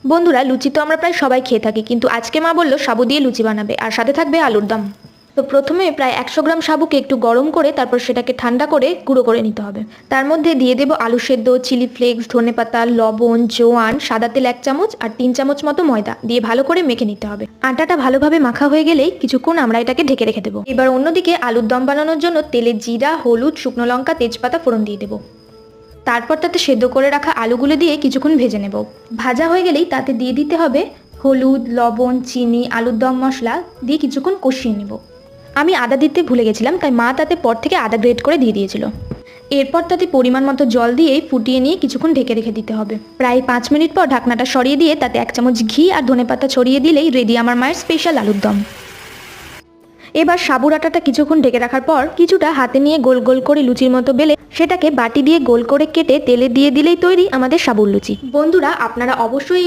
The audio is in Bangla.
বন্ধুরা, লুচি তো আমরা প্রায় সবাই খেয়ে থাকি, কিন্তু আজকে মা বলল সাবু দিয়ে লুচি বানাবে আর সাথে থাকবে আলুর দম। তো প্রথমে প্রায় 100 গ্রাম সাবুকে একটু গরম করে তারপর সেটাকে ঠান্ডা করে গুঁড়ো করে নিতে হবে। তার মধ্যে দিয়ে দেবো আলু সেদ্ধ, চিলি ফ্লেক্স, ধনেপাতা, লবণ, জোয়ান, সাদা তেল 1 চামচ আর 3 চামচ মতো ময়দা দিয়ে ভালো করে মেখে নিতে হবে। আটাটা ভালোভাবে মাখা হয়ে গেলেই কিছুক্ষণ আমরা এটাকে ঢেকে রেখে দেবো। এবার অন্যদিকে আলুর দম বানানোর জন্য তেলে জিরা, হলুদ, শুকনো লঙ্কা, তেজপাতা ফোড়ন দিয়ে দেবো। তারপর তাতে সেদ্ধ করে রাখা আলুগুলো দিয়ে কিছুক্ষণ ভেজে নেব। ভাজা হয়ে গেলেই তাতে দিয়ে দিতে হবে হলুদ, লবণ, চিনি, আলুর দম মশলা দিয়ে কিছুক্ষণ কষিয়ে নেব। আমি আদা দিতে ভুলে গেছিলাম, তাই মা তাতে পর থেকে আদা গ্রেট করে দিয়ে দিয়েছিল। এরপর তাতে পরিমাণ মতো জল দিয়ে ফুটিয়ে নিয়ে কিছুক্ষণ ঢেকে রেখে দিতে হবে। প্রায় 5 মিনিট পর ঢাকনাটা সরিয়ে দিয়ে তাতে 1 চামচ ঘি আর ধনেপাতা ছড়িয়ে দিলেই রেডি আমার মায়ের স্পেশাল আলুর দম। এবার সাবুর আটাটা কিছুক্ষণ ঢেকে রাখার পর কিছুটা হাতে নিয়ে গোল গোল করে লুচির মতো বেলে সেটাকে বাটি দিয়ে গোল করে কেটে তেলে দিয়ে দিলেই তৈরি আমাদের সাবুর লুচি। বন্ধুরা, আপনারা অবশ্যই